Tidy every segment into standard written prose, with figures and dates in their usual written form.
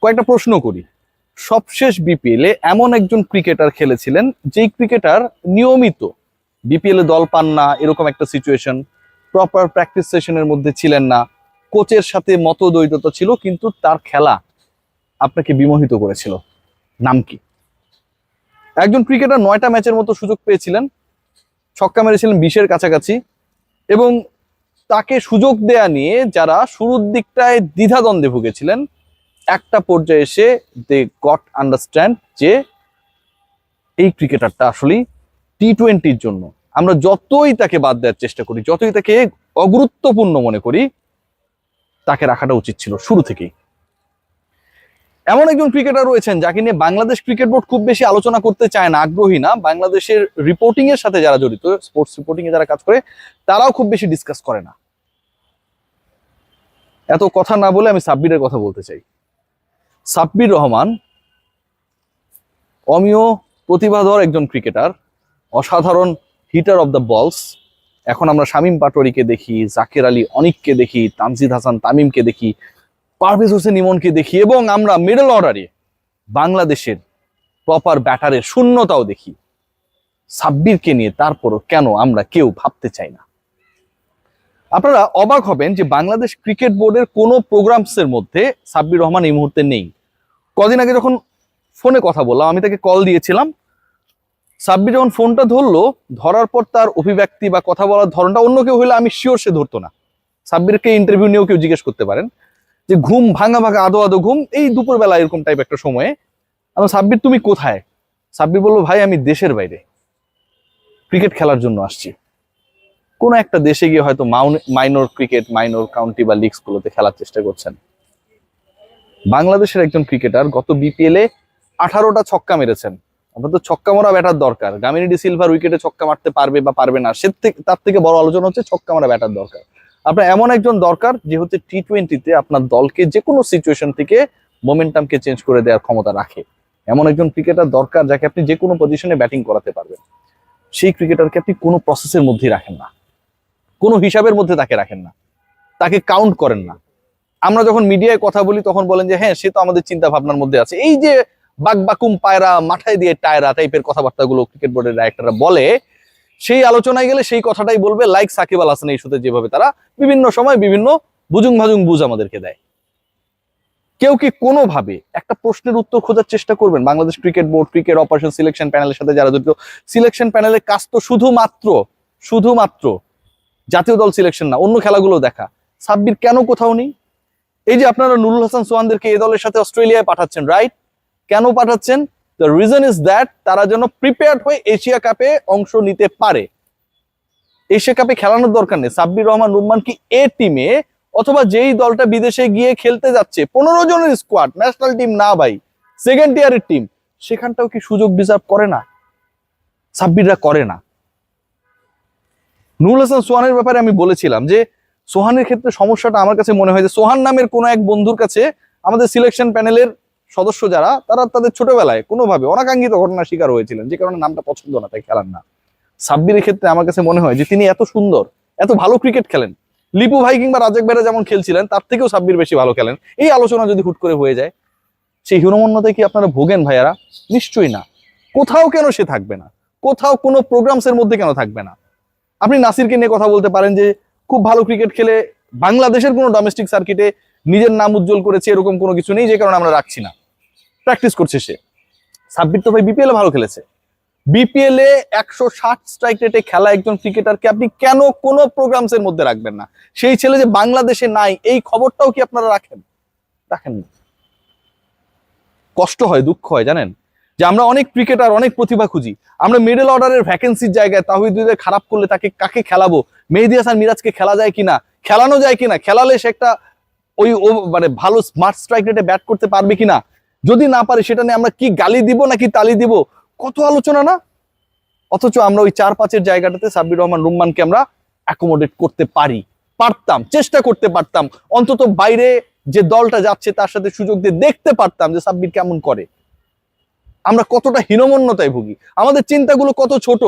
কয়েকটা প্রশ্ন করি। সবশেষ বিপিএল এ এমন একজন ক্রিকেটার খেলেছিলেন যেই ক্রিকেটার নিয়মিত বিপিএল এ দল পান না, এরকম একটা সিচুয়েশন, প্রপার প্র্যাকটিস সেশনের মধ্যে ছিলেন না, কোচের সাথে মতদ্বৈধতা ছিল, কিন্তু তার খেলা আপনাকে বিমোহিত করেছিল। নাম কি? একজন ক্রিকেটার 9টা ম্যাচের মতো সুযোগ পেয়েছিলেন, ছক্কা মেরেছিলেন 20-এর কাছাকাছি, এবং তাকে সুযোগ দেয়া নিয়ে যারা শুরুর দিকটায় দ্বিধাদ্বন্দ্বে ভুগেছিলেন, একটা পর্যায়ে এসে দে গট আন্ডারস্ট্যান্ড যে এই ক্রিকেটারটা আসলে টি-20-র জন্য আমরা যতই তাকে বাদ দেওয়ার চেষ্টা করি, যতই তাকে অগুরুত্বপূর্ণ মনে করি, তাকে রাখাটা উচিত ছিল শুরু থেকেই। এমন একজন ক্রিকেটার রয়েছেন যাকে নিয়ে বাংলাদেশ ক্রিকেট বোর্ড খুব বেশি আলোচনা করতে চায় না, আগ্রহী না। বাংলাদেশের রিপোর্টিং এর সাথে যারা জড়িত, স্পোর্টস রিপোর্টিং এ যারা কাজ করে, তারাও খুব বেশি ডিসকাস করে না। এত কথা না বলে আমি সাব্বিরের কথা বলতে চাই। সাব্বির রহমান অমীয় প্রতিভাধর একজন ক্রিকেটার, অসাধারণ হিটার অফ দ্য বলস। এখন আমরা শামীম পাটোয়ারিকে দেখি, জাকের আলী অনিককে দেখি, তানজিদ হাসান তামিমকে দেখি, পারভেজ হোসেন ইমনকে দেখি, এবং আমরা মিডল অর্ডারে বাংলাদেশের প্রপার ব্যাটারের শূন্যতাও দেখি। সাব্বিরকে নিয়ে তারপরও কেন আমরা কেউ ভাবতে চাই না? আপনারা অবাক হবেন যে বাংলাদেশ ক্রিকেট বোর্ডের কোনো প্রোগ্রামসের মধ্যে সাব্বির রহমান এই মুহূর্তে নেই। কদিন আগে যখন ফোনে কথা বললাম, আমি তাকে কল দিয়েছিলাম, সাব্বির যখন ফোনটা ধরলো, ধরার পর তার অভিব্যক্তি বা কথা বলার ধরনটা অন্য কেউ হলে আমি শিওর সে ধরতো না। সাব্বিরকে ইন্টারভিউ নিয়েও কেউ জিজ্ঞেস করতে পারেন যে ঘুম ভাঙা ভাঙা আদো আদো ঘুম, এই দুপুরবেলা এরকম টাইপ একটা সময়ে। আমি সাব্বির তুমি কোথায়? সাব্বির বললো ভাই আমি দেশের বাইরে ক্রিকেট খেলার জন্য আসছি। কোন একটা দেশে গিয়ে হয়তো মাইনর ক্রিকেট, মাইনর কাউন্টি বা লিগস গুলোতে খেলার চেষ্টা করছেন। বাংলাদেশের একজন ক্রিকেটার গত বিপিএল এ 18টা ছক্কা মেরেছেন। আপনার তো ছক্কা মারা ব্যাটার দরকার। গামিনী ডি সিলভার উইকেটে ছক্কা মারতে পারবে বা পারবে না, তার থেকে বড় আলোচনা হচ্ছে ছক্কা মারা ব্যাটার দরকার। আপনার এমন একজন দরকার যে হচ্ছে টি-20-তে আপনার দলকে যে কোনো সিচুয়েশন থেকে মোমেন্টামকে চেঞ্জ করে দেওয়ার ক্ষমতা রাখে। এমন একজন ক্রিকেটার দরকার যাকে আপনি যে কোনো পজিশনে ব্যাটিং করাতে পারবেন। সেই ক্রিকেটারকে আপনি কোনো প্রসেসের মধ্যেই রাখেন না, কোনো হিসাবের মধ্যে তাকে রাখেন না, তাকে কাউন্ট করেন না। আমরা যখন মিডিয়ায় কথা বলি তখন বলেন যে হ্যাঁ সে তো আমাদের চিন্তা ভাবনার মধ্যে আছে। এই যে বাকবাকুম পায়রা মাথায় দিয়ে টায়রা টাইপের কথাবার্তাগুলো ক্রিকেট বোর্ডের ডাইরেক্টররা বলে, সেই আলোচনায় গেলে সেই কথাটাই বলবে, লাইক সাকিব আল হাসান ইস্যুতে যেভাবে তারা বিভিন্ন সময় বিভিন্ন বুজুং ভাজুং বুঝ আমাদেরকে দেয়। কেউ কি কোনোভাবে একটা প্রশ্নের উত্তর খোঁজার চেষ্টা করবেন? Bangladesh cricket board, cricket operation selection প্যানেলের সাথে যারা জড়িত, সিলেকশন প্যানেলের কাজ তো শুধুমাত্র জাতীয় দল সিলেকশন না, অন্য খেলাগুলো দেখা। সাব্বির কেন কোথাও নেই? এই যে আপনারা নুরুল হাসান সোহানদেরকে এই দলের সাথে অস্ট্রেলিয়ায় পাঠাচ্ছেন, রাইট? কেন পাঠাচ্ছেন? দ্য রিজন ইজ দ্যাট তারা যেন প্রিপেয়ার্ড হয়ে এশিয়া কাপে অংশ নিতে পারে। এশিয়া কাপে খেলানোর দরকার নেই। সাব্বির রহমান রুম্মান কি এ টিমে, অথবা যেই দলটা বিদেশে গিয়ে খেলতে যাচ্ছে 15 জনের স্কোয়াড, ন্যাশনাল টিম না ভাই, সেকেন্ড টিয়ারের টিম, সেখানটাও কি সুযোগ ডিজার্ভ করে না? সাব্বিররা করে না। নুরুল হাসান সোহানের ব্যাপারে আমি বলেছিলাম যে সোহানের ক্ষেত্রে সমস্যাটা আমার কাছে মনে হয় যে সোহান নামের কোনো এক বন্ধুর কাছে আমাদের সিলেকশন প্যানেলের সদস্য যারা, তারা তাদের ছোটবেলায় কোনোভাবে অনাকাঙ্ক্ষিত ঘটনার শিকার হয়েছিলেন, যে কারণে নামটা পছন্দ না, তাই খেলার না। সাব্বিরের ক্ষেত্রে আমার কাছে মনে হয় যে তিনি এত সুন্দর, এত ভালো ক্রিকেট খেলেন, লিপু ভাই কিংবা রাজাক ভাইরা যেমন খেলছিলেন তার থেকেও সাব্বির বেশি ভালো খেলেন। এই আলোচনা যদি হুট করে হয়ে যায়, সেই হীনমন্যতায় কি আপনারা ভোগেন ভাইয়ারা? নিশ্চয়ই না। কোথাও কেন সে থাকবে না? কোথাও কোনো প্রোগ্রামসের মধ্যে কেন থাকবে না? আপনি নাসিরকে নিয়ে কথা বলতে পারেন যে খুব ভালো ক্রিকেট খেলে বাংলাদেশের কোনো ডোমেস্টিক সার্কিটে নিজের নাম উজ্জ্বল করেছে, এরকম কোনো কিছু নেই, যে কারণে আমরা রাখছি না। প্র্যাকটিস করছে সে। সাব্বির তো ভাই বিপিএল এ ভালো খেলেছে। বিপিএল এ 160 স্ট্রাইক রেটে খেলা একজন ক্রিকেটারকে আপনি কেন কোনো প্রোগ্রামস এর মধ্যে রাখবেন না? সেই ছেলে যে বাংলাদেশে নাই এই খবরটাও কি আপনারা রাখেন না? কষ্ট হয়, দুঃখ হয় জানেন, যে আমরা অনেক ক্রিকেটার, অনেক প্রতিভা খুঁজি, আমরা মিডল অর্ডারের ভ্যাকেন্সির জায়গায় তাহিদ হৃদয় খারাপ করলে তাকে কাকে খেলাবো? মেহেদী হাসান মিরাজকে খেলা যায় কিনা, খেলানো যায় কিনা, খেলালে সে একটা ওই মানে ভালো স্মার্ট স্ট্রাইক রেটে ব্যাট করতে পারবে কিনা, যদি না পারে সেটা নিয়ে আমরা কি গালি দিব নাকি তালি দিব, কত আলোচনা না? অথচ আমরা ওই 4-5-এর জায়গাটাতে সাব্বির রহমান রুম্মানকে আমরা অ্যাকোমোডেট করতে পারতাম, চেষ্টা করতে পারতাম, অন্তত বাইরে যে দলটা যাচ্ছে তার সাথে সুযোগ দিয়ে দেখতে পারতাম যে সাব্বির কেমন করে। আমরা কতটা হীনমন্যতায় ভুগি, আমাদের চিন্তাগুলো কত ছোট।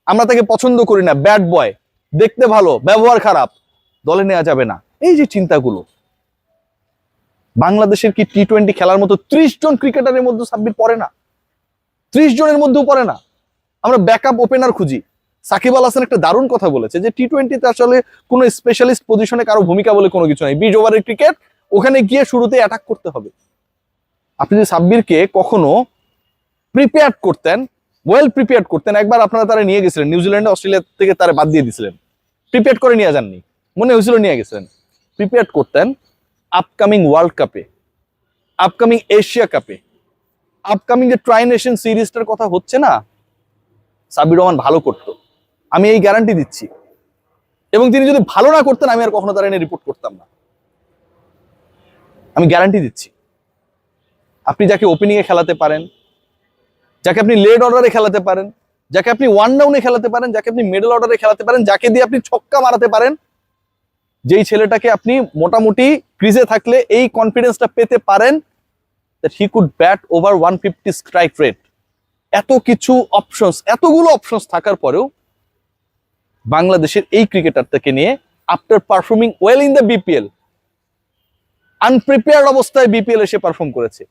আমরা তাকে পছন্দ করি না, ব্যাড বয়, দেখতে ভালো, ব্যবহার খারাপ, দলে নেওয়া যাবে না, এই যে চিন্তাগুলো, বাংলাদেশের কি টি-20 খেলার মতো 30 জন ক্রিকেটারের মধ্যে সাব্বির পড়ে না? 30 জনের মধ্যেও পড়ে না। আমরা ব্যাকআপ ওপেনার খুঁজি। সাকিব আল হাসান একটা দারুণ কথা বলেছে যে টি-20তে আসলে কোনো স্পেশালিস্ট পজিশনে কারো ভূমিকা বলে কোনো কিছু নেই। 20 ওভারের ক্রিকেট, ওখানে গিয়ে শুরুতে অ্যাটাক করতে হবে। আপনি যদি সাব্বিরকে কখনো প্রিপেয়ার করতেন, ওয়েল প্রিপেয়ার করতেন, একবার আপনারা তারা নিয়ে গেছিলেন নিউজিল্যান্ডে, অস্ট্রেলিয়া থেকে তারা বাদ দিয়ে দিয়েছিলেন, প্রিপেয়ার করে নিয়ে যাননি, মনে হয়েছিল নিয়ে গেছিলেন। প্রিপেয়ার করতেন আপকামিং ওয়ার্ল্ড কাপে, আপকামিং এশিয়া কাপে, আপকামিং যে ট্রাই নেশন সিরিজটার কথা হচ্ছে না, সাব্বির রহমান ভালো করতো, আমি এই গ্যারান্টি দিচ্ছি। এবং তিনি যদি ভালো না করতেন, আমি আর কখনো তারা এনে রিপোর্ট করতাম না, আমি গ্যারান্টি দিচ্ছি। আপনি যাকে ওপেনিং এ খেলাতে পারেন, যাকে আপনি লেট অর্ডারে খেলাতে পারেন, যাকে আপনি ওয়ান ডাউনে খেলাতে পারেন, যাকে আপনি মিডল অর্ডারে খেলাতে পারেন, যাকে দিয়ে আপনি ছক্কা মারাতে পারেন, যেই ছেলেটাকে আপনি মোটামুটি ক্রিজে থাকলে এই কনফিডেন্সটা পেতে পারেন that he could bat over 150 strike rate, এত কিছু অপশনস, এতগুলো অপশনস থাকার পরেও বাংলাদেশের এই ক্রিকেটারটাকে নিয়ে after performing well in the BPL, unprepared অবস্থায় বিপিএল এসে পারফর্ম করেছে।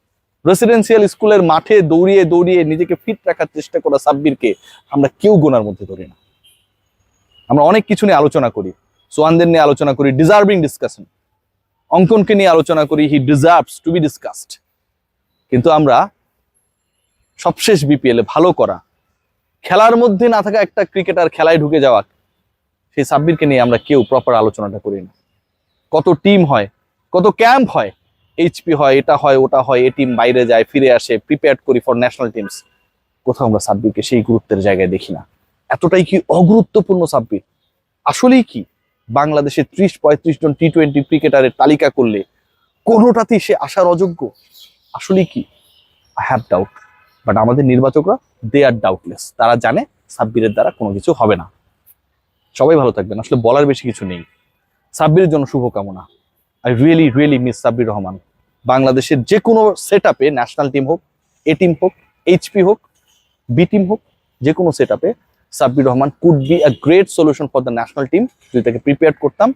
রেসিডেন্সিয়াল স্কুলের মাঠে দৌড়িয়ে দৌড়িয়ে নিজেকে ফিট রাখার চেষ্টা করা সাব্বিরকে আমরা কেউ গোনার মধ্যে ধরি না। আমরা অনেক কিছু নিয়ে আলোচনা করি, সোহানদের নিয়ে আলোচনা করি, ডিজার্ভিং ডিসকাশন, অঙ্কনকে নিয়ে আলোচনা করি, he deserves to be discussed. কিন্তু আমরা সবশেষ বিপিএল এ ভালো করা, খেলার মধ্যে না থাকা একটা ক্রিকেটার খেলায় ঢুকে যাওয়া, সেই সাব্বিরকে নিয়ে আমরা কেউ প্রপার আলোচনাটা করি না। কত টিম হয়, কত ক্যাম্প হয়, এইচপি হয়, এটা হয়, ওটা হয়, এ টিম বাইরে যায়, ফিরে আসে, প্রিপেয়ার করি ফর ন্যাশনাল টিমস, কোথাও আমরা সাব্বিরকে সেই গুরুত্বের জায়গায় দেখি না। এতটাই কি অগুরুত্বপূর্ণ সাব্বির? আসলেই কি বাংলাদেশের 30-35 জন টি-20 ক্রিকেটারের তালিকা করলে কোনোটাতেই সে আসার অযোগ্য? আসলেই কি? I have doubt. বাট আমাদের নির্বাচকরা দে আর ডাউটলেস, তারা জানে সাব্বিরের দ্বারা কোনো কিছু হবে না। সবাই ভালো থাকবেন, আসলে বলার বেশি কিছু নেই। সাব্বিরের জন্য শুভকামনা। I really really miss Sabbir Rahman. বাংলাদেশের যে কোনো সেট আপে, ন্যাশনাল টিম হোক, এ টিম হোক, এইচপি হোক, বি টিম হোক, যে কোনো সেট আপে Sabbir Rahman could be a great solution for the national team যদি তাকে প্রিপেয়ার করতাম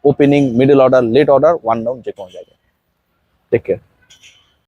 opening, middle order, late order, one down, যে কোনো জায়গায়। Take care.